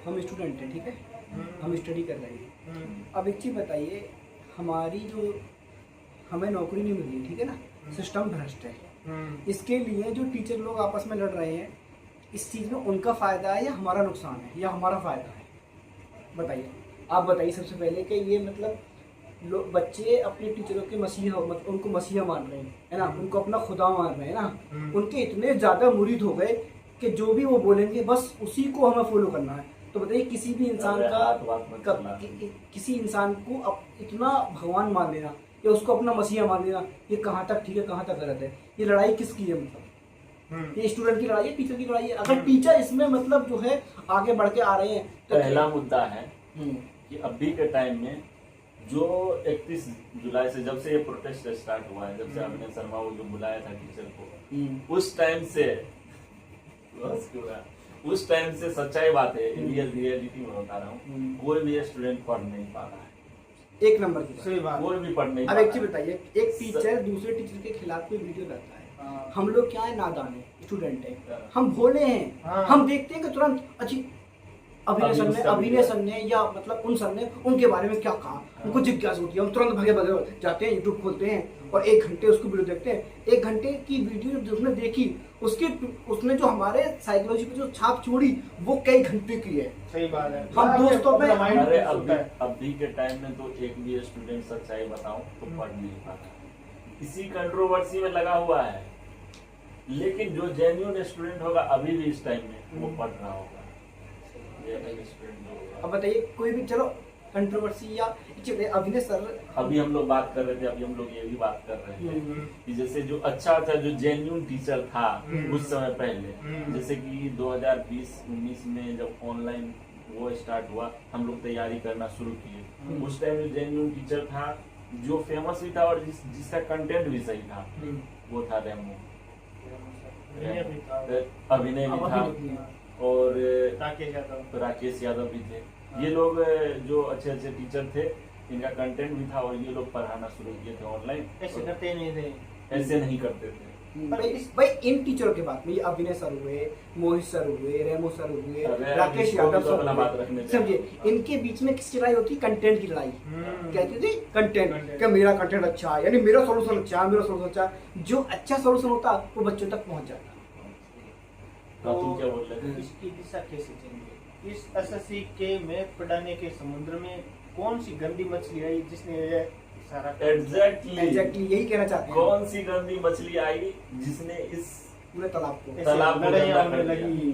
हम स्टूडेंट हैं, ठीक है, हम स्टडी कर रहे हैं। अब एक चीज़ बताइए, हमारी जो हमें नौकरी नहीं मिल रही, ठीक है ना, सिस्टम भ्रष्ट है। इसके लिए जो टीचर लोग आपस में लड़ रहे हैं, इस चीज़ में उनका फ़ायदा है या हमारा नुकसान है या हमारा फ़ायदा है? बताइए, आप बताइए सबसे पहले कि ये मतलब लोग बच्चे अपने टीचरों के मसीहा, मतलब उनको मसीहा मान रहे हैं, है ना, उनको अपना खुदा मान रहे हैं ना, उनके इतने ज़्यादा मुरीद हो गए कि जो भी वो बोलेंगे बस उसी को हमें फॉलो करना है। तो बताइए, किसी भी इंसान का किसी इंसान को इतना भगवान मान लेना या उसको अपना मसीहा मान लेना, ये कहाँ तक ठीक है, कहाँ तक गलत है? ये लड़ाई किसकी है? मतलब ये स्टूडेंट की लड़ाई है, टीचर की लड़ाई है? अगर टीचर इसमें मतलब जो है आगे बढ़ के आ रहे हैं तो पहला मुद्दा है कि अभी के टाइम में जो 31 जुलाई से जब से ये प्रोटेस्ट स्टार्ट हुआ है, जब से अभिनय शर्मा वो जो बुलाया था टीचर को, उस टाइम से सच्चाई बात है, रियलिटी में बता रहा हूँ, कोई भी स्टूडेंट पढ़ नहीं पा रहा है। एक नंबर की सही बात, कोई भी पढ़ नहीं। अब एक चीज बताइए, एक टीचर दूसरे टीचर के खिलाफ कोई वीडियो करता है, हम लोग क्या है, नादान है, स्टूडेंट है, हम भोले हैं, हम देखते हैं कि तुरंत अच्छी अभिनय सर ने या मतलब उन सर ने उनके बारे में क्या कहा, उनको जिज्ञासा होती है, हम तुरंत भगे भगे जाते हैं, यूट्यूब खोलते हैं और 1 घंटे उसको वीडियो देखते हैं। 1 घंटे की वीडियो जो उसने देखी, उसने जो हमारे साइकोलॉजी पे जो छाप छोड़ी, वो कई घंटे की है। सही बात है। हम दोस्तों में अभी के टाइम में तो एक भी स्टूडेंट सच्चाई बताऊं तो पढ़ नहीं पाता, इसी कंट्रोवर्सी में लगा हुआ है। लेकिन जो जेन्युइन स्टूडेंट होगा अभी भी इस टाइम में वो पढ़ रहा होगा। अब बताइए, कोई भी, चलो कंट्रोवर्सी या अभिनय सर, अभी हम लोग बात कर रहे थे, अभी हम लोग ये भी बात कर रहे हैं कि जैसे जो अच्छा था, जो जेन्युइन टीचर था कुछ समय पहले, जैसे कि 2020-19 में जब ऑनलाइन वो स्टार्ट हुआ, हम लोग तैयारी करना शुरू किए, उस टाइम जो जेन्युइन टीचर था, जो फेमस भी था और जिसका कंटेंट भी सही था, वो था रेमो, अभिनय भी था और राकेश यादव भी थे। ये लोग जो अच्छे अच्छे टीचर थे, इनका कंटेंट भी था और ये लोग पढ़ाना शुरू किए थे ऑनलाइन। ऐसे करते नहीं थे, ऐसे नहीं करते थे। भाई इन टीचरों के बात में, अभिनय सर हुए, मोहित सर हुए, रेमो सर हुए, राकेश यादव सर, समझिए, इनके बीच में किसकी लड़ाई होती? कंटेंट की लड़ाई। कहते थे कंटेंट, क्या मेरा कंटेंट अच्छा है, यानी मेरा सोल्यूशन अच्छा है, मेरा सोल्यूशन अच्छा है। जो अच्छा सोल्यूशन होता वो बच्चों तक पहुंच जाता। तुम क्या बोल रहे थे? इसकी दिशा कैसे चेंज? इस एसएससी के में पढ़ाने के समुद्र में कौन सी गंदी मछली आई जिसने ये सारा एग्जैक्टली यही कहना चाहते हैं। कौन सी गंदी मछली आई जिसने इस पूरे तालाब को लड़ाइयाँ होने लगी।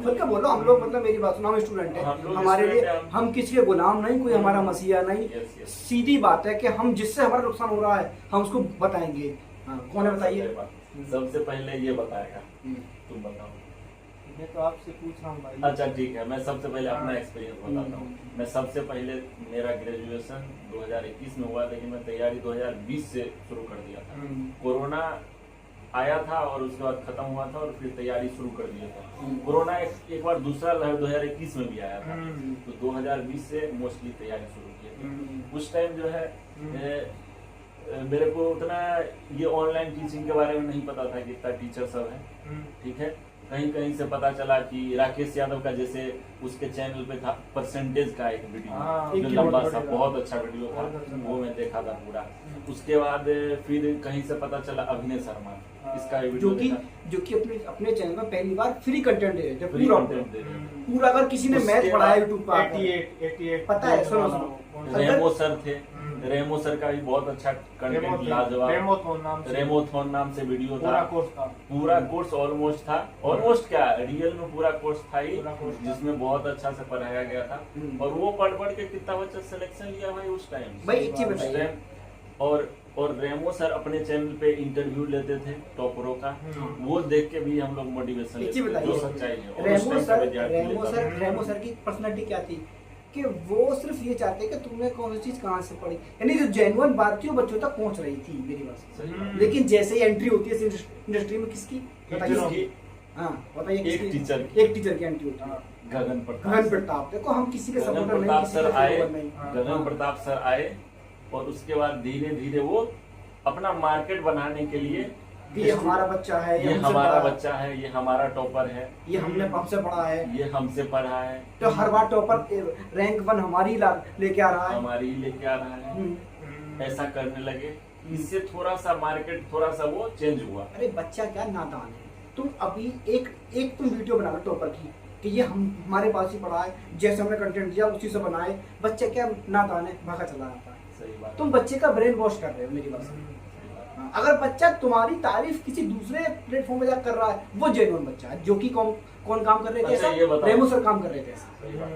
फिर क्या बोल रहा हूँ, हम लोग, मतलब मेरी बात सुनो, हम स्टूडेंट हैं, हमारे लिए हम किसी के गुलाम नहीं, कोई हमारा मसीहा नहीं। सीधी बात है कि हम जिससे हमारा नुकसान हो रहा है हम उसको बताएंगे। कौन है बताइए? सबसे पहले ये बताएगा, तुम बताओ। मैं तो आपसे पूछ रहा हूँ भाई। अच्छा ठीक है, मैं सबसे पहले अपना एक्सपीरियंस बताता हूँ। मैं सबसे पहले, मेरा ग्रेजुएशन 2021 में हुआ, लेकिन मैं तैयारी 2020 से शुरू कर दिया था। कोरोना आया था और उसके बाद खत्म हुआ था और फिर तैयारी शुरू कर दिया था। कोरोना एक बार दूसरा लहर 2021 में भी आया था, तो 2020 से मोस्टली तैयारी शुरू की थी। उस टाइम जो है मेरे को उतना ये ऑनलाइन टीचिंग के बारे में नहीं पता था कि इतना टीचर सब है, ठीक है। कहीं कहीं से पता चला कि राकेश यादव का, जैसे उसके चैनल पे था परसेंटेज का एक वीडियो, जो लंबा सा बहुत अच्छा वीडियो था, वो मैं देखा था पूरा। उसके बाद फिर कहीं से पता चला अभिनय शर्मा, इसका वीडियो जो कि अपने चैनल में पहली बार फ्री कंटेंट दे रहे थे, फ्री कंटेंट दे रहे। पूरा, अगर किसी ने मैथ पढ़ाया यूट्यूब पर 88 पता है, सुनो, रेमो सर थे, रेमो सर का भी बहुत अच्छा कंटेंट, लाजवाब, रेमोथॉन नाम से वीडियो था, पूरा कोर्स ऑलमोस्ट था, ऑलमोस्ट क्या रियल में पूरा कोर्स था ही, जिसमें बहुत अच्छा से पढ़ाया गया था। और वो पढ़ के कितना बच्चा सिलेक्शन लिया भाई उस टाइम। और रेमो सर अपने चैनल पे इंटरव्यू लेते थे टॉपरों का, वो देख के भी हम लोग मोटिवेशन लेते थे, जो सच्चाई है। रेमो सर की पर्सनालिटी क्या थी कि वो सिर्फ ये चाहते कि तुमने कौन सी चीज कहाँ से पढ़ी, यानी जो जेन्युइन बात थी वो बच्चों तक पहुंच रही थी, मेरी बात। लेकिन जैसे ही एंट्री होती है इंडस्ट्री में, किसकी बताइए? बताइए, एक टीचर की एंट्री होती है, गगन प्रताप। देखो, हम किसी के सपोर्टर नहीं, किसी के फॉलोअर नहीं। गगन प्रताप सर आए और उसके बाद धीरे धीरे वो अपना मार्केट बनाने के लिए कि ये हमारा बच्चा है, ये हमसे हमारा बड़ा है, बच्चा है, ये हमारा टॉपर है, ये हमसे पढ़ा है, ये हमसे पढ़ा है, तो हर बार टॉपर रैंक 1 हमारी लेके आ रहा है। हमारी लेके आ रहा है, हम्म। ऐसा करने लगे। इससे थोड़ा सा मार्केट थोड़ा सा वो चेंज हुआ। अरे बच्चा क्या नादान है, तुम अभी एक तुम वीडियो बना लो टॉपर की कि ये हमारे पास ही पढ़ा है, जैसे हमने कंटेंट दिया उसी से बनाए, बच्चा क्या नादान है, भागा चला जाता है। सही बात। तुम बच्चे का ब्रेन वॉश कर रहे हो मेरी बात से। अगर बच्चा तुम्हारी तारीफ किसी दूसरे प्लेटफॉर्म में जाकर कर रहा है, वो जेन्युइन बच्चा है, जो कि कौन काम कर रहे थे अच्छा, ऐसा? ये बताओ। रेमो सर काम कर रहे थे ऐसा। सही बात।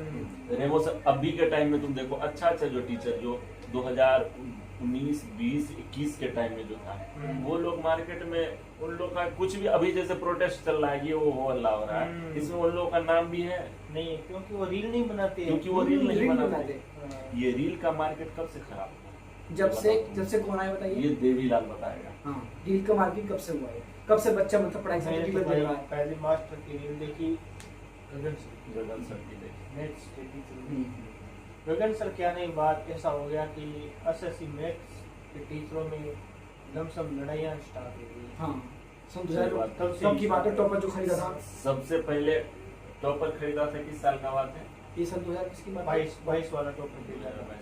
रेमो सर अभी के टाइम में तुम देखो अच्छा जो टीचर जो 2019, 20, 21 के टाइम में जो था, वो लोग मार्केट में उन लोग का कुछ भी अभी जैसे प्रोटेस्ट चल रहा है, ये वो अल्लाह हो रहा है, इसमें उन लोगों का नाम भी है नहीं, क्योंकि वो रील नहीं बनाते, क्योंकि वो रील नहीं रील बनाते। ये रील का मार्केट कब से खराब हुआ? जब से कौन आया बताइए? ये देवीलाल बताएगा। हाँ, रील का मार्केट कब से हुआ है? कब से बच्चा मतलब पढ़ाई से रील देख रहा है? पहले मास्टर की रील देखी गगन सर की देखी। मैथ्स के टीचर गगन सर क्या नहीं, बात ऐसा हो गया कि एसएससी मैथ्स के टीचरों में लमसम लड़ाइयाँ स्टार्ट हो गई। हाँ, सन सही बात। 2000 तब की बात है। टॉपर जो खरीदा था, सबसे पहले टॉपर खरीदा था, किस साल का बात है? ये सन 2000 किसकी बात है? 22 वाला टॉपर खरीदा था।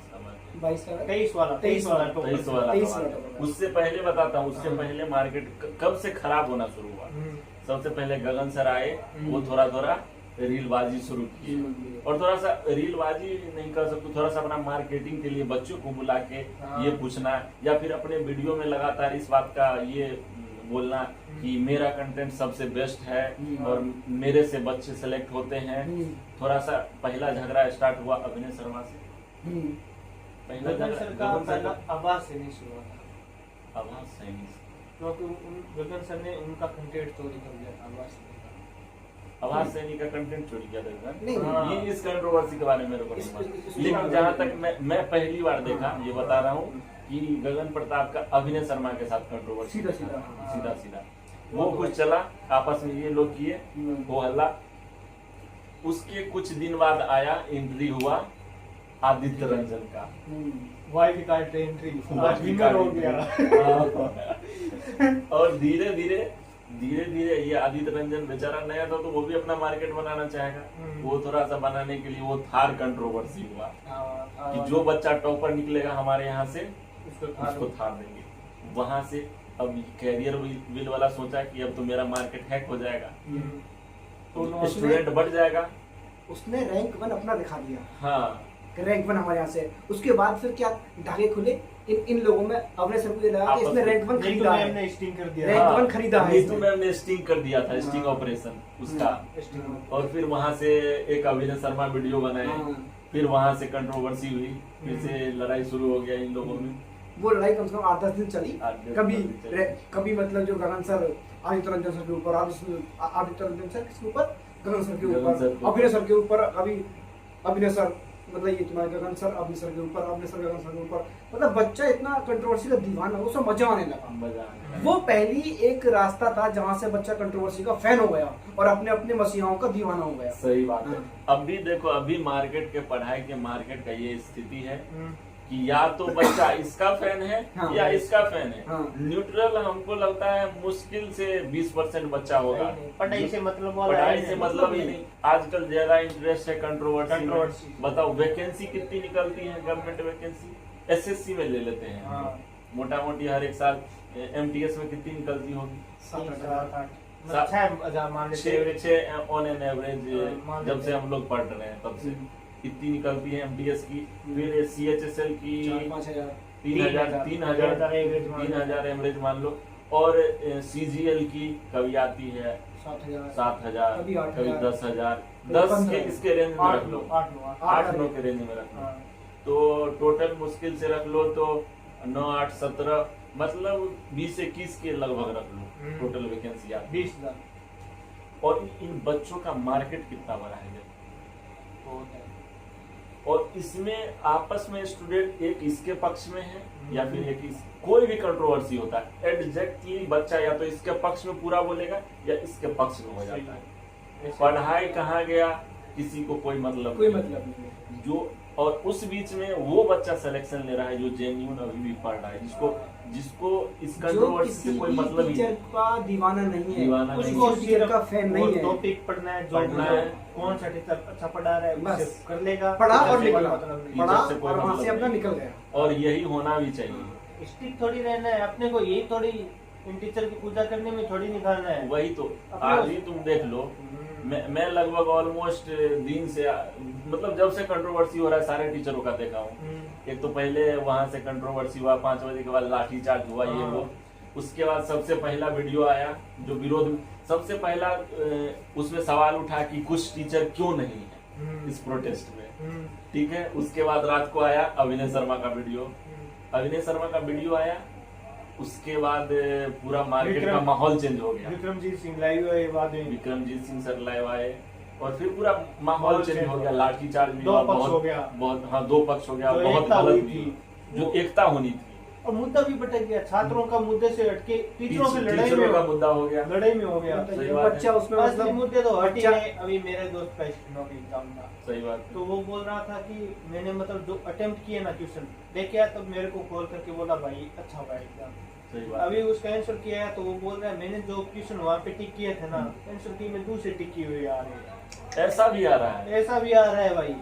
22 का 23 वाला टॉपर। 23 वाला तेईस का वाला बात है। टॉपर। उससे पहले बताता हूँ, उससे हाँ। पहले मार्केट कब से खराब होना शुरू हुआ। सबसे पहले गगन सर आए, वो थोड़ा रीलबाजी शुरू की, और थोड़ा सा रीलबाजी नहीं कर सकते, थोड़ा सा अपना मार्केटिंग के लिए बच्चों को बुला के ये पूछना, या फिर अपने वीडियो में लगातार इस बात का ये बोलना कि मेरा कंटेंट सबसे बेस्ट है और मेरे से बच्चे सेलेक्ट होते हैं। थोड़ा सा पहला झगड़ा स्टार्ट हुआ अभिनय शर्मा से। पहला गगन सर का गगन सर पहला का आवाज से नहीं शुरू हुआ था, आवाज सैनी से। क्योंकि गगन सर ने उनका कंटेंट चोरी कर लिया था आवाज से। आवाज सैनी का कंटेंट चोरी किया था नहीं, हाँ। ये इस कंट्रोवर्सी के बारे में मेरे को नहीं मालूम। लेकिन जहाँ तक मैं पहली बार देखा, ये बता रहा हूँ कि गगन प्रताप का अभिनय शर्मा के साथ कंट्रोवर्सी सीधा वो कुछ चला, आपस में ये लोग किए वो हल्ला। उसके कुछ दिन बाद आया, एंट्री हुआ आदित्य रंजन का, वाइल्ड कार्ड एंट्री विनर हो गया। और धीरे धीरे ये आदित्य रंजन बेचारा नया था, तो वो भी अपना मार्केट बनाना चाहेगा। वो थोड़ा सा बनाने के लिए वो थार कंट्रोवर्सी हुआ कि जो बच्चा टॉपर निकलेगा हमारे यहाँ से उसको थार देंगे। वहां से अब कैरियर विल वाला सोचा कि अब तो मेरा मार्केट हैक हो जाएगा, तो स्टूडेंट बढ़ जाएगा। उसने रैंक 1 अपना दिखा दिया। हाँ, रैंक 1 हमारे यहाँ से। उसके बाद फिर क्या धागे खुले इन लोगों में, अपने सर को ये लगा कि इसने रैंक 1 खरीदा है, हमने स्टिंग कर दिया। रैंक 1 खरीदा है नीतू मैम ने स्टिंग कर दिया था, स्टिंग ऑपरेशन उसका। और फिर वहां से एक अभिनय शर्मा वीडियो बनाए, फिर वहां से कंट्रोवर्सी हुई, फिर से लड़ाई शुरू हो गया इन लोगों में। वो लड़ाई कम से कम 8-10 दिन चली। 8-10 कभी दिन चली। कभी मतलब जो गगन सर आदित्य रंजन सर के ऊपर, आदित्य रंजन सर किसके ऊपर, गगन सर के ऊपर, अभिनय सर के ऊपर, कभी अभिनय सर मतलब ये तुम्हारे गगन सर अभिनय सर के ऊपर, अभिनय सर गगन सर के ऊपर। मतलब बच्चा इतना कंट्रोवर्सी का दीवाना, उसको मजा आने लगा। वो पहली एक रास्ता था जहाँ से बच्चा कंट्रोवर्सी का फैन हो गया और अपने अपने मसीहाओं का दीवाना हो गया। सही बात है। अब भी देखो, अभी मार्केट के पढ़ाई के मार्केट का ये स्थिति है कि या तो बच्चा इसका फैन है हाँ। या इसका फैन है। हाँ। न्यूट्रल हमको लगता है मुश्किल से 20% बच्चा होगा। पढ़ाई से मतलब वाला पढ़ाई है, से मतलब ही नहीं। आजकल ज्यादा इंटरेस्ट है कंट्रोवर्सी में। कंट्रोवर्सी। बताओ वैकेंसी कितनी निकलती है, गवर्नमेंट वैकेंसी एसएससी में ले लेते हैं। हाँ। मोटा मोटी हर एक साल एमटीएस में कितनी निकलती होगी? 7-8 मान लेते 6 ऑन एन एवरेज, मान जब से लेते हम लोग पढ़ रहे हैं तब से इतनी निकलती है एमटीएस की। फिर सीएचएसएल की 4-5 3,000 एवरेज मान लो। और सीजीएल की कभी आती है 7,000, कभी 8,000, कभी 10,000, 10 के इसके रेंज में रख लो, 8-9 के रेंज में रख लो। हाँ। तो टोटल मुश्किल से रख लो तो 9, 8, 17 मतलब 20-21 के लगभग रख लो टोटल वैकेंसी आती है। 20,000। और इन बच्चों का मार्केट कितना बड़ा है और इसमें आपस में स्टूडेंट एक इसके पक्ष में है या फिर एक कोई भी कंट्रोवर्सी होता है एग्जैक्टली बच्चा या तो इसके पक्ष में पूरा बोलेगा या इसके पक्ष में हो जाता है। पढ़ाई कहाँ गया किसी को कोई मतलब नहीं। जो और उस बीच में वो बच्चा सिलेक्शन ले रहा है जो जेन्युइन अभी भी पढ़ रहा है, जिसको इस जो कंट्रोवर्सी किसी से कोई मतलब ही टीचर नहीं। का दीवाना नहीं है, दीवाना नहीं उसको है। टीचर का फैन नहीं है, टॉपिक पढ़ना है, जो पढ़ना है। कौन सा टीचर अच्छा पढ़ा रहा है बस। उसे कर लेगा, पढ़ा टीचर और से कोई निकला, मतलब नहीं। पढ़ा से कोई और वहाँ मतलब से अपना नहीं। निकल गया। और यही होना भी चाहिए। स्ट्रिक्ट थोड़ी रहना है अपने को, यही थोड़ी इन टीचर की पूजा करने में थोड़ी निकालना है। वही तो अपने आज ही तुम देख लो, मैं लगभग ऑलमोस्ट दिन से मतलब जब से कंट्रोवर्सी हो रहा है सारे टीचरों का देखा हूँ। एक तो पहले वहां से कंट्रोवर्सी हुआ, 5 बजे के बाद लाठी चार्ज हुआ, ये वो। उसके बाद सबसे पहला वीडियो आया जो विरोध में, सबसे पहला उसमें सवाल उठा कि कुछ टीचर क्यों नहीं है इस प्रोटेस्ट में, ठीक है। उसके बाद रात को आया अभिनय शर्मा का वीडियो, अभिनय शर्मा का वीडियो आया। उसके बाद पूरा मार्केट का माहौल चेंज हो गया। विक्रमजीत सिंह लाइव आए बाद में, विक्रमजीत सिंह सर लाइव आए और फिर पूरा माहौल चेंज हो गया, लाठी चार्ज भी दो हुआ, पक्ष हो गया। बहुत हाँ 2 पक्ष हो गया, जो बहुत एकता गलत हुई भी थी, जो एकता होनी थी। और मुद्दा भी भटक गया, छात्रों का मुद्दे से हटके टीचरों की लड़ाई टीचरों का में, मुद्दा हो गया। लड़ाई में हो गया। सही ये बात है। बच्चा उसमें असली मतलब मुद्दे तो हट ही बच्चा- गए। अभी मेरे दोस्त का स्टेनो का एग्जाम था, सही बात है। तो वो बोल रहा था कि मैंने मतलब जो अटेम्प्ट किए ना क्वेश्चन देख आया, तब मेरे को कॉल करके बोला भाई अच्छा हुआ एग्जाम। सही बात अभी उसका आंसर किया है तो वो बोल रहा है मैंने जो क्वेश्चन वहाँ पे टिक किए थे ना, आंसर की में दूसरे टिक किए हुए आ रहे हैं। ऐसा भी आ रहा है। ऐसा भी आ रहा है भाई,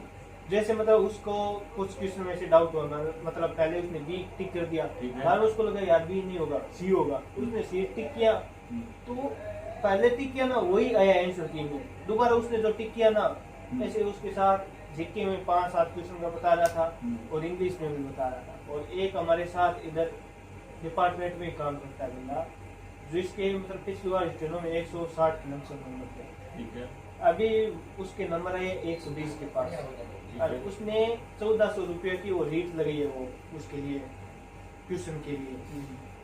जैसे मतलब उसको कुछ क्वेश्चन में से डाउट हुआ, मतलब पहले उसने बी टिक कर दिया, ठीक है। बाद में उसको लगा यार बी नहीं होगा सी होगा, उसने सी टिक किया, तो पहले टिक किया ना वही आया आंसर की में, दोबारा उसने जो टिक किया ना, ऐसे उसके साथ जीके में 5-7 क्वेश्चन का बता रहा था और इंग्लिश में भी बता रहा था। और एक हमारे साथ इधर डिपार्टमेंट में काम करता है बंदा, जो इसके मतलब पिछली बार स्टेनो में 160 नंबर थे, ठीक है। अभी उसके नंबर है 120 के पास। और उसने 1400 रुपये की वो रीट लगाई है वो उसके लिए ट्यूशन के लिए।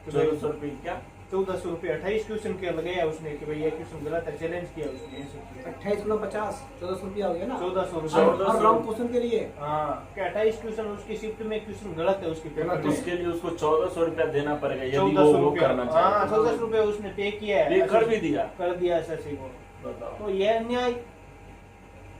1400 रुपये क्या? 1400 रुपये 28 क्वेश्चन के लगाया उसने कि भाई ये क्वेश्चन गलत है, चैलेंज किया उसने। 28 गुना 50 1400 रुपया हो गया ना, 1400 हर रुपये। हर रॉन्ग क्वेश्चन के लिए। हाँ क्या 28 क्वेश्चन उसकी शिफ्ट में क्वेश्चन गलत है उसके पेपर गलत में। उसके लिए उसको 1400 रुपया देना पड़ेगा यदि 1400 वो रुपये, करना हाँ चाहे। 1400 रुपये उसने पे किया है, ये कर भी दिया। कर दिया एसएससी को। बताओ। तो ये अन्याय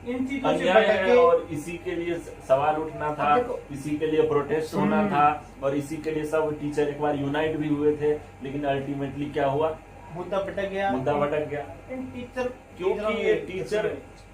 इन चीजों से अन्याय भटक है के और इसी के लिए सवाल उठना था, अब देखो- इसी के लिए प्रोटेस्ट होना था और इसी के लिए सब टीचर एक बार यूनाइट भी हुए थे, लेकिन अल्टीमेटली क्या हुआ? मुद्दा भटक गया, मुद्दा भटक गया। इन टीचर क्योंकि ये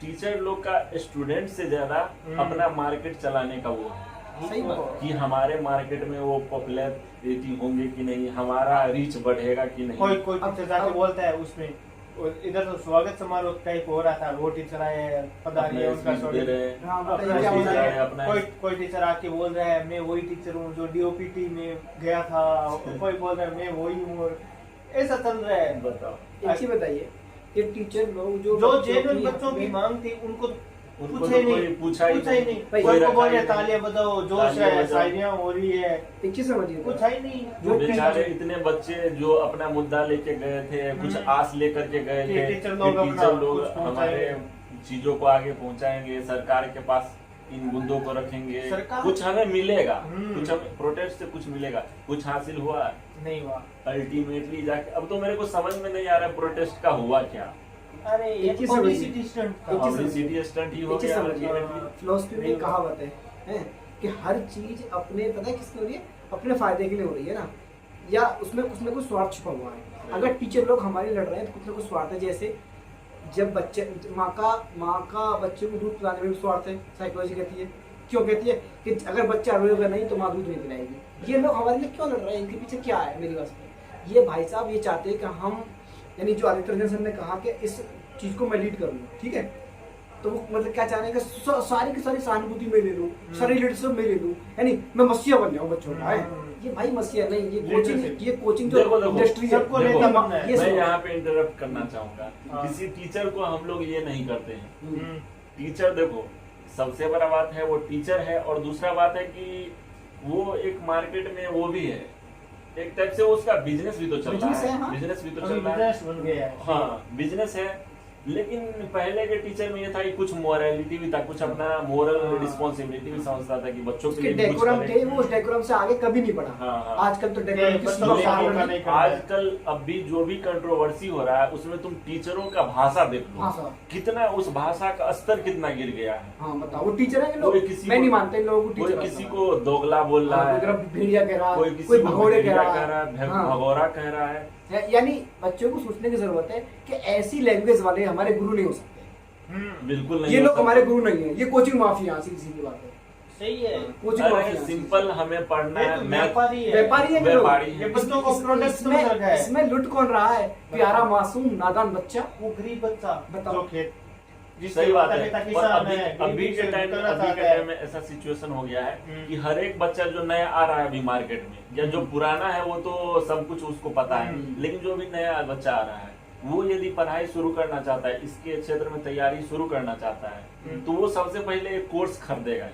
टीचर लोग का स्टूडेंट से ज्यादा अपना मार्केट चलाने का वो है सही बात। कि हमारे मार्केट में वो पॉपुलैरिटी होंगे कि नहीं, हमारा रीच बढ़ेगा कि नहीं। कोई टीचर जाके बोलता है उसमें, और इधर तो स्वागत समारोह टाइप हो रहा था, वो टीचर आए पधारिए अपने उनका speech दे रहे हैं। हाँ, अपना बताइए क्या speech बोल दे रहे रहे हैं? हैं। अपना- कोई टीचर आके बोल रहा है मैं वही टीचर हूँ जो डीओपीटी में गया था, कोई बोल रहा है मैं वही हूँ, और ऐसा चल रहा है। बताओ। एक चीज बताइए, ये टीचर लोग जो जेन्युइन बच्चों की मांग थी उनको उनको पूछा तो ही कोई नहीं, पूछा ही पूछा ही नहीं। भाई, कोई को रखा बोल ही रहे नहीं। तालियां बजाओ, जोश तालियां है, बजाओ। शायरियां हो रही है, एक चीज समझिए, कुछ है ही नहीं। जो बेचारे इतने बच्चे जो अपना मुद्दा लेके गए थे, कुछ आस लेकर के गए कि थे टीचर कि लोग अपना टीचर लोग कुछ हमारे पहुंचाएंगे। चीजों को आगे पहुंचाएंगे, सरकार के पास इन मुद्दों को रखेंगे, सरकार- कुछ हमें मिलेगा, हम्म। कुछ हमें प्रोटेस्ट से कुछ मिलेगा, कुछ हासिल हुआ नहीं हुआ। अल्टीमेटली जाके। अब तो मेरे को समझ में नहीं आ रहा प्रोटेस्ट का हुआ क्या। अरे ये एक चीज पब्लिसिटी स्टंट था। एक चीज पब्लिसिटी स्टंट ही हो एक चीज गया समझिए, ultimately। फिलोसफी में एक कहावत है कि हर चीज अपने, पता है किसके हो रही है? अपने फायदे के लिए हो रही है ना, या उसमें कुछ ना कुछ स्वार्थ छुपा हुआ है। अगर टीचर लोग हमारे लड़ रहे हैं तो कुछ ना कुछ स्वार्थ है। जैसे जब बच्चे माँ का बच्चे को दूध पिलाने में भी स्वार्थ है, साइकोलॉजी कहती है। क्यों कहती है कि अगर बच्चा रोएगा नहीं तो माँ दूध नहीं पिलाएगी। ये लोग हमारे लिए क्यों लड़ रहे हैं? इनके पीछे क्या है? मेरी बात सुनिए, ये भाई साहब ये चाहते हैं कि हम, यानी जो आदित्य रंजन सर ने कहा कि इस चीज को मैं लीड करूंगा, ठीक है, तो वो मतलब क्या चाह रहे हैं कि सारी की सारी सहानुभूति में ले लूं, सारी लीडरशिप में ले लूं, यानी मैं मसीहा बन जाऊं बच्चों का। ये भाई मसीहा नहीं, ये कोचिंग जो देखो, इंडस्ट्री है, सबको देखो, नेता बनना है। ये मैं सुनो। यहाँ पे इंटरप्ट करना चाहूंगा। हाँ। किसी टीचर को हम लोग ये नहीं करते हैं। हम्म। टीचर देखो, सबसे बड़ा बात है वो टीचर है, और दूसरा बात है कि वो एक मार्केट में वो भी है, एक टाइप से उसका बिजनेस भी तो चल रहा बिजनेस है, है, हाँ। बिजनेस भी तो अभी चल रहा है। बिजनेस बन गया है। हाँ बिजनेस है। लेकिन पहले के टीचर में ये था कि कुछ मोरालिटी भी था, कुछ अपना मोरल रिस्पॉन्सिबिलिटी भी समझता था कि बच्चों के उसके लिए कुछ डेकोरम करें। थे, वो उस डेकोरम से आगे कभी नहीं बढ़ा। हाँ, हाँ। आजकल तो डेकोरम की बच्चों सीमा पार का नहीं। नहीं करना है। आजकल अभी जो भी कंट्रोवर्सी हो रहा है उसमें तुम टीचरों का भाषा देख लो, भाषा। कितना उस भाषा का स्तर कितना गिर गया है। हाँ बताओ, वो टीचर है कि लोग, कोई किसी मैं को- नहीं मानता इन लोगों को कोई टीचर। किसी को दोगला बोल रहा कोई है, तरफ भेड़िया कह रहा कोई है, किसी कोई को भगोड़े कह भेड़िया रहा कह रहा है, है। हाँ। भगोड़ा कह रहा है। यानी बच्चों को सोचने की जरूरत है कि ऐसी लैंग्वेज वाले हमारे गुरु नहीं हो सकते। बिल्कुल नहीं ये हो लोग सकता। हमारे गुरु नहीं है, ये कोचिंग माफिया है, सीधी सी बात है। सही है। कोचिंग अरे माफिया है। सिंपल हमें पढ़ना ये है, तो मैथ व्यापारी है। व्यापारी है ये लोग। व्यापारी ये है। बच्चों को प्रोडक्ट समझ रखा इसमें है। इसमें लुट कौन रहा है? प्यारा मासूम नादान बच्चा। वो गरीब बच्चा बताओ। जो खेत सही बात है। माता-पिता और किसान अभी है, अभी गरीबी के से टाइम निकलना अभी के चाहता है। टाइम में ऐसा सिचुएशन हो गया है कि हम्म। हर एक बच्चा जो नया आ रहा है अभी मार्केट में, या जो पुराना है वो तो सब कुछ उसको पता है, लेकिन जो भी नया बच्चा आ रहा है वो यदि पढ़ाई शुरू करना चाहता है, इसके क्षेत्र में तैयारी शुरू करना चाहता है, तो वो सबसे पहले एक कोर्स खरीदेगा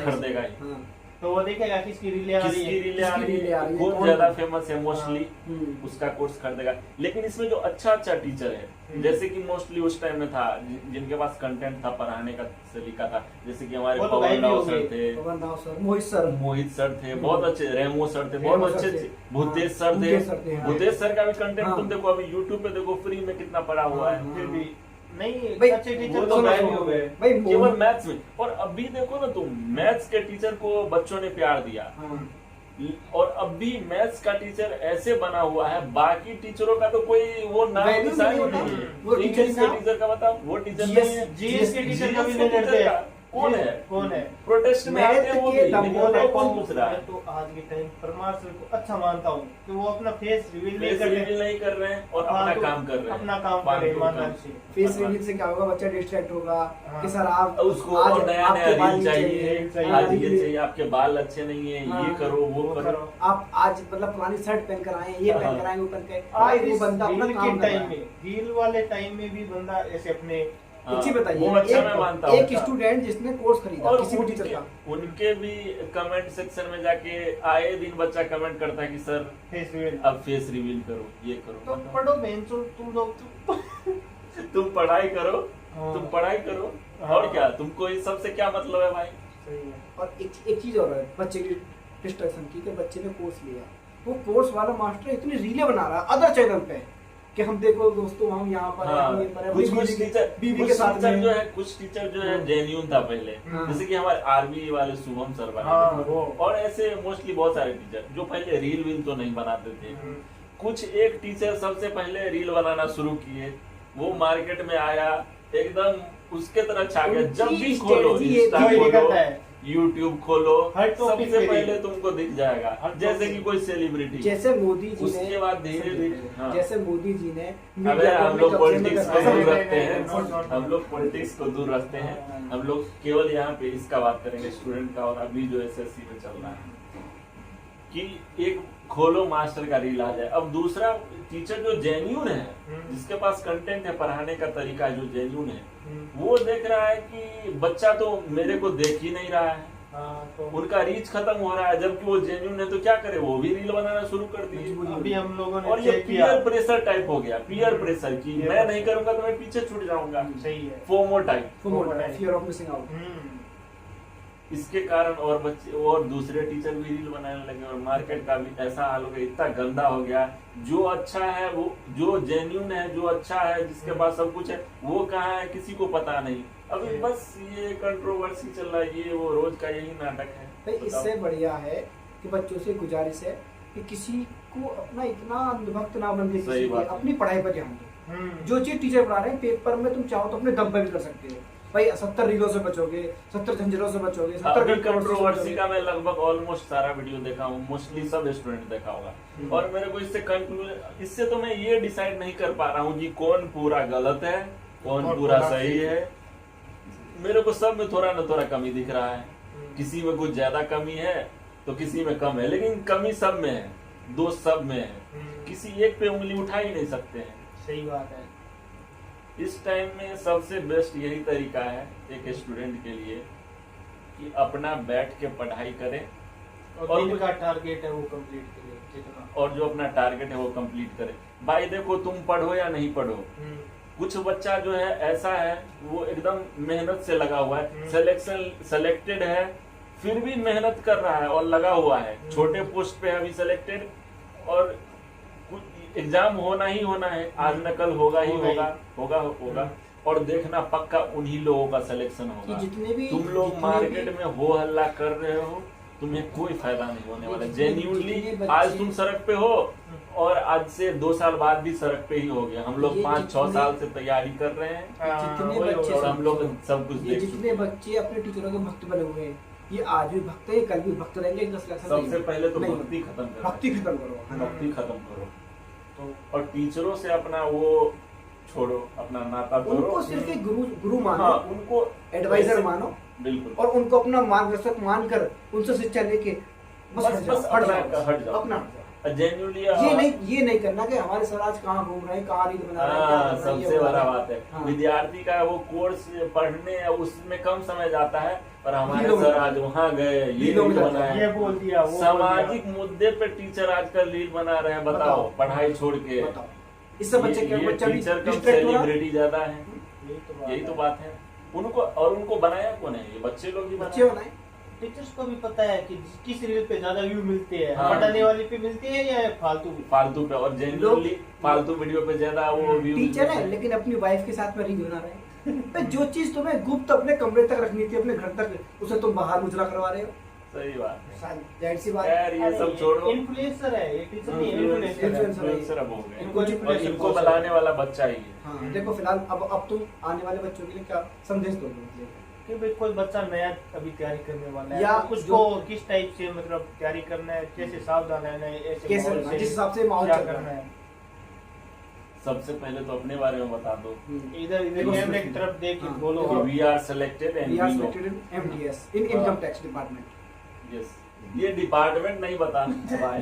खरीदेगा। ही। हाँ। तो वो देखेगा किसकी रीले आ रही किसकी है। रीले आ रही है, है, कौन कौन- ज्यादा फेमस है मोस्टली, हम्म। उसका कोर्स खरीदेगा। लेकिन इसमें जो अच्छा अच्छा टीचर है, जैसे कि मोस्टली उस टाइम में था जिनके पास कंटेंट था पढ़ाने का सलीका था, जैसे कि हमारे वो तो पवन गायब ही राव हो सर गए। थे, पवन राव सर, मोहित सर, मोहित सर थे, बहुत अच्छे, रेमो सर थे, रेमो बहुत सर अच्छे थे। थे, भूतेश हाँ, सर थे। भूतेश सर थे, हाँ। भूतेश सर का भी कंटेंट हाँ। तुम देखो, अभी यूट्यूब पे देखो, फ्री में कितना पड़ा हुआ है। हाँ। फिर भी नहीं भाई, अच्छे वो टीचर तो तो गायब गायब ही हो गए। भाई केवल मोहित- मैथ्स में। और अभी देखो ना तुम, मैथ्स के टीचर को बच्चों ने प्यार दिया, हाँ। और अब भी मैथ्स का टीचर ऐसे बना हुआ है, बाकी टीचरों का तो कोई वो नाम Value निशान ही नहीं नहीं होता। है। वो इंग्लिश टीचर के का- टीचर का बताओ, वो टीचर GS नहीं है। जीएस के टीचर का भी GS नहीं के टीचर डरते। का कौन है? कौन है? प्रोटेस्ट में मैथ आते हैं वो के भी, दम लेकिन पर वो कौन कौन पूछ रहा है? मैं तो आज के टाइम परमार सर को अच्छा मानता हूँ कि वो अपना फेस रिवील नहीं फेस कर रिवील रहे, नहीं कर रहे हैं और अपना काम कर रहे हैं, अपना काम कर फालतू रहे हैं काम। ईमानदारी से। फेस रिवील से क्या होगा? बच्चा डिस्ट्रैक्ट होगा हाँ। कि सर आप उसको आज और नया आपके नया बाल रील नहीं चाहिए, हाँ, आज ये रील- चाहिए, आपके बाल अच्छे नहीं है, हाँ, ये करो वो करो। आप आज मतलब पुरानी शर्ट पहन कर आए, ये पहन कर आए, वो पहन के आज भाई वो बंदा अपना रील काम के कर रहा टाइम है। में, रील वाले टाइम में भी बंदा ऐसे अपने हाँ, एक चीज बताइए, वो अच्छा मैं मानता हूँ। एक स्टूडेंट जिसने कोर्स खरीदा और किसी भी टीचर का, उनके भी कमेंट सेक्शन में जाके आए दिन बच्चा कमेंट करता है कि सर फेस रिवील। अब फेस रिवील करो, ये तो करो। पढ़ो बेंचो तुम लोग तुम पढ़ाई करो, हाँ। तुम पढ़ाई करो, हाँ। और क्या, तुमको इस सब से क्या मतलब है भाई? सही है। और एक चीज और है बच्चे की डिस्ट्रैक्शन की, कि बच्चे ने कोर्स लिया, वो कोर्स वाला मास्टर इतनी रीलें बना रहा है अदर चैनल पे कि हम देखो दोस्तों हम यहाँ पर हैं, हम ये पर हैं, कुछ अपनी कुछ बीवी के- टीचर बीवी के साथ में जो है, कुछ टीचर जो है जेन्यून था पहले, हाँ। जैसे कि हमारे आरबी वाले शुभम सर हाँ, बने थे, वो। और ऐसे मोस्टली बहुत सारे टीचर जो पहले रील वील तो नहीं बनाते थे। कुछ एक टीचर सबसे पहले रील बनाना शुरू किए, वो मार्केट में आया, एकदम उसके तरह छा गया। जब भी उनकी खोलो, strategy ये इंस्टा थी, खोलो, निकलता है। यूट्यूब खोलो, हर topic सबसे पे पहले रील। तुमको दिख जाएगा, हर जैसे topic कि कोई सेलिब्रिटी। जैसे मोदी जी ने, उसके बाद धीरे-धीरे, हाँ। जैसे मोदी जी ने अबे मीडिया को हम अपने लोग कब्जे में पॉलिटिक्स को करवाया। दूर नहीं, रखते नहीं, हैं, नहीं, नहीं, हम लोग पॉलिटिक्स को दूर रखते हैं, हम लोग केवल यहाँ पे इसका बात करेंगे स्टूडेंट का, और अभी जो एसएससी में चल रहा है कि एक खोलो मास्टर का रील आ जाए। अब दूसरा टीचर जो जेन्यून है, जिसके पास कंटेंट है, पढ़ाने का तरीका है, जो जेन्यून है, वो देख रहा है कि बच्चा तो मेरे को देख ही नहीं रहा है, हाँ, तो उनका रीच खत्म हो रहा है, जबकि वो जेन्यून है, तो क्या करे, वो भी रील बनाना शुरू कर दिए। अभी हम लोगों ने और ये चेक किया। पीयर प्रेशर टाइप हो गया, पीयर प्रेशर की Peer मैं नहीं करूंगा तो मैं पीछे छूट जाऊंगा, सही है। FOMO type. Fear of missing out. इसके कारण और बच्चे और दूसरे टीचर भी रील बनाने लगे, और मार्केट का भी ऐसा हाल हो गया, इतना गंदा हो गया। जो अच्छा है, वो जो जेन्यून है, जो अच्छा है, जिसके पास सब कुछ है, वो कहाँ है किसी को पता नहीं। अभी बस ये कंट्रोवर्सी चल रहा है, ये वो रोज का यही नाटक है। भाई इससे बढ़िया है कि बच्चों से गुजारिश है कि किसी को अपना इतना अंधभक्त ना बन सही के, बात है। अपनी पढ़ाई पर ध्यान दो। जो चीज टीचर पढ़ा रहे हैं पेपर में, तुम चाहो तो अपने दम पे भी कर सकते हो। भाई 70 रीलों से बचोगे, 70 झंझरों से बचोगे, 70 अभी कंट्रोवर्सी का मैं लगभग ऑलमोस्ट सारा वीडियो देखा हूँ, मोस्टली सब स्टूडेंट देखा होगा, और मेरे को इससे कंक्लूजन, इससे तो मैं ये डिसाइड नहीं कर पा रहा हूँ कि कौन पूरा गलत है, कौन और पूरा पूरा सही है। मेरे को सब में थोड़ा न थोड़ा कमी दिख रहा है, किसी में कुछ ज्यादा कमी है तो किसी में कम है, लेकिन कमी सब में है, दोष सब में है, किसी एक पे उंगली उठा ही नहीं सकते हैं। सही बात है। इस टाइम में सबसे बेस्ट यही तरीका है एक स्टूडेंट के लिए कि अपना बैठ के पढ़ाई करें, और दिन का टारगेट है वो कंप्लीट करें जितना। और जो अपना टारगेट है वो कंप्लीट करें। भाई देखो, तुम पढ़ो या नहीं पढ़ो, कुछ बच्चा जो है ऐसा है वो एकदम मेहनत से लगा हुआ है, सेलेक्टेड है, फिर भी मेहनत कर रहा है और लगा हुआ है, छोटे पोस्ट पे है अभी सेलेक्टेड, और कुछ एग्जाम होना ही होना है, आज नकल होगा ही होगा, और देखना पक्का उन्हीं लोगों का सिलेक्शन होगा। जितने भी तुम लोग मार्केट में हो हल्ला कर रहे हो, तुम्हें कोई फायदा नहीं होने वाला। जेन्युइनली आज तुम सड़क पे हो और आज से 2 साल बाद भी सड़क पे ही हो गया। हम लोग 5-6 साल से तैयारी कर रहे हैं, जितने वही बच्चे और हम लोग सब कुछ देख जितने चुके बच्चे अपने टीचरों के भक्त बने हुए हैं, ये आज भी भक्त है, कल भी भक्त रहेंगे। 10 लाख हैं। सबसे पहले तो नहीं, भक्ति खत्म करो, भक्ति खत्म करो, है ना? भक्ति खत्म करो, तो और टीचरों से अपना वो छोड़ो, अपना नाता तोड़ो। उनको सिर्फ एक गुरु मानो, हाँ, उनको एडवाइजर मानो, बिल्कुल, और उनको अपना मार्गदर्शक मानकर उनसे शिक्षा लेके बस हट जाओ अपना। जेन्युइनली ये नहीं करना कि हमारे सर आज कहाँ घूम रहे हैं, कहाँ रील बना रहे हैं, क्या कर रहे हैं, सबसे ये बड़ा बना बात है। हाँ। विद्यार्थी का वो कोर्स पढ़ने उसमें कम समय जाता है, पर हमारे रीलों में सर आज वहाँ गए, ये रीलों में रील जाता है। बनाया, ये बोल दिया, वो बोल सामाजिक मुद्दे पे टीचर आजकल रील बना रहे हैं। बताओ, पढ़ाई छोड़ के बताओ, इससे बच्चे क्या, ये बच्चा भी टीचर कम डिस्ट्रैक्ट हो रहा है। सेलिब्रिटी ज्यादा है, दिया। यही तो बात है। उनको बनाया कौन है? ये बच्चे लोग ही बच्चे बनाए। बनाए। टीचर्स को भी पता है कि किस रील पे ज्यादा व्यू मिलते हैं, हाँ। पढ़ाने वाली पे मिलते हैं या फालतू पे, और जेन्युइनली फालतू वीडियो पे ज्यादा वो व्यू टीचर है लेकिन अपनी वाइफ के साथ में रील बना रहे हैं। तो जो चीज तुम्हें गुप्त अपने कमरे तक रखनी थी, अपने घर तक, उसे तुम बाहर मुजरा करवा रहे हो। सही बात है जाहिर सी बात है। यार, ये सब छोड़ो। इन्फ्लुएंसर है ये टीचर नहीं, इन्फ्लुएंसर इन्फ्लुएंसर है। इन्फ्लुएंसर अब हो गए, इनको और इनको बनाने वाला बच्चा ही है। हाँ, देखो फिलहाल अब तुम आने वाले बच्चों के लिए क्या संदेश दोगे? कि भाई कोई बच्चा नया अभी तैयारी करने वाला है, या तो उसको किस टाइप से मतलब तैयारी करना है, कैसे सावधान रहना है, ऐसे कैसे माहौल से जिस हिसाब से माहौल क्या चल रहा करना है। है। सबसे पहले तो अपने बारे में बता दो। इधर देखो, कैमरे की तरफ देख के हाँ, बोलो। देखो। We are selected and We are we know. selected in MTS, in income tax department. Yes, ये डिपार्टमेंट नहीं बताना भाई,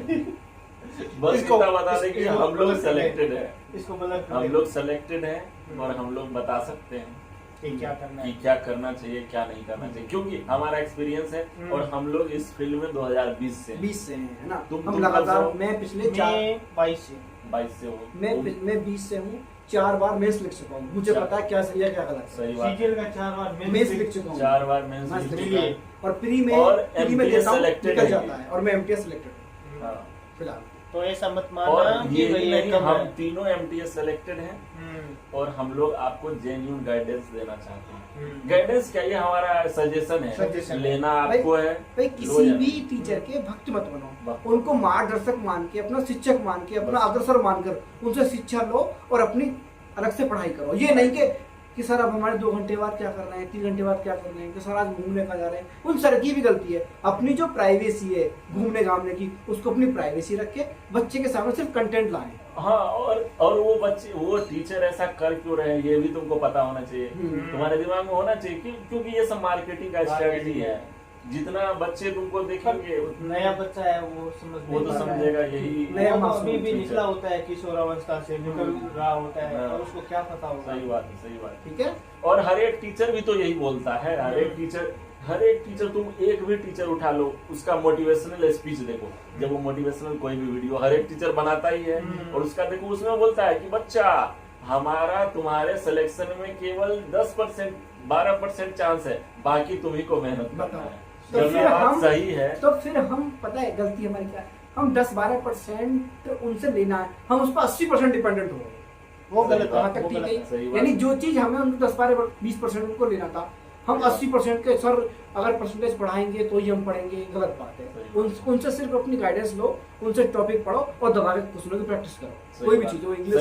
बस इसको- इतना बता दे कि इसको हम लोग गलत सिलेक्टेड है, इसको गलत हम लोग सिलेक्टेड हैं और हम लोग बता सकते हैं कि क्या करना कि है। क्या करना चाहिए, क्या नहीं करना चाहिए, क्योंकि हमारा एक्सपीरियंस है और हम लोग इस फील्ड में 2020 से हैं। 20 से हैं, है ना? तुम हम लगातार, कब से मैं पिछले 4 मैं 22 से 22 से हो। मैं 20 से हूँ। 4 बार मेंस लिख चुका हूँ, मुझे अच्छा। पता है क्या सही है क्या गलत है। सही बात, सीजीएल का 4 बार मेंस लिख चुका हूँ, 4 बार मेंस मेंस लिख लिख चुका चुका है। हूँ। और प्री में और देता MTS हूँ, selected निकल है जाता ये। है, और मैं MTS सिलेक्टेड हूँ हाँ। फिलहाल। तो ऐसा मत और मानना कि ये भाई नहीं, ये कम हम है। तीनों MTS सेलेक्टेड हैं और हम लोग आपको जेन्युइन गाइडेंस देना चाहते हैं। गाइडेंस क्या, ये हमारा सजेशन है, Suggestion है। लेना आपको है। भाई लो किसी या भी नहीं। टीचर के भक्त मत बनो, बस। उनको मार्गदर्शक मान के, अपना शिक्षक मान के, अपना बस। अग्रसर मानकर उनसे शिक्षा लो और अपनी अलग से पढ़ाई करो। ये नहीं कि सर अब हमारे 2 घंटे बाद क्या करना है, 3 घंटे बाद क्या करना है, कि सर आज घूमने का जा रहे हैं। उन सर की भी गलती है, अपनी जो प्राइवेसी है घूमने घामने की, उसको अपनी प्राइवेसी रख के बच्चे के सामने सिर्फ कंटेंट लाएं। हाँ, और वो बच्चे, वो टीचर ऐसा कर क्यों रहे हैं, ये भी तुमको पता होना चाहिए, तुम्हारे दिमाग में होना चाहिए क्योंकि ये सब मार्केटिंग का स्ट्रेटजी है। जितना बच्चे तुमको देखेंगे नया बच्चा है वो समझ वो तो समझेगा यही। नया वो मासूम अभी भी टीचर। निकला होता है किशोरावस्था से निकल रहा होता है, हाँ। और उसको क्या पता होगा। सही बात है, सही बात है। ठीक है। और हर एक टीचर भी तो यही बोलता है, हर एक टीचर तुम एक भी टीचर उठा लो, उसका मोटिवेशनल स्पीच देखो, जब वो मोटिवेशनल कोई भी वीडियो हर एक टीचर बनाता ही है, और उसका देखो उसमें बोलता है कि बच्चा हमारा तुम्हारे सिलेक्शन में केवल 10% 12% चांस है, बाकी तुम्ही को मेहनत करना है। तो जब फिर ये बात हम- सही है तो फिर हम, पता है गलती हमारी क्या है, हम 10-12% उनसे लेना है, हम उस पर 80% डिपेंडेंट हो गए। वो सही गलत, बात, वहां तक वो ठीक गलत, सही है। बात। यानी जो चीज हमें उनको 10-12-20% उनको लेना था, हम 80% के सर अगर परसेंटेज पढ़ाएंगे तो ही हम पढ़ेंगे, गलत बात है। सही उनसे सिर्फ अपनी गाइडेंस लो, उनसे टॉपिक पढ़ो और दबा के सुनो की प्रैक्टिस करो। सही कोई भी बात। चीज हो, इंग्लिश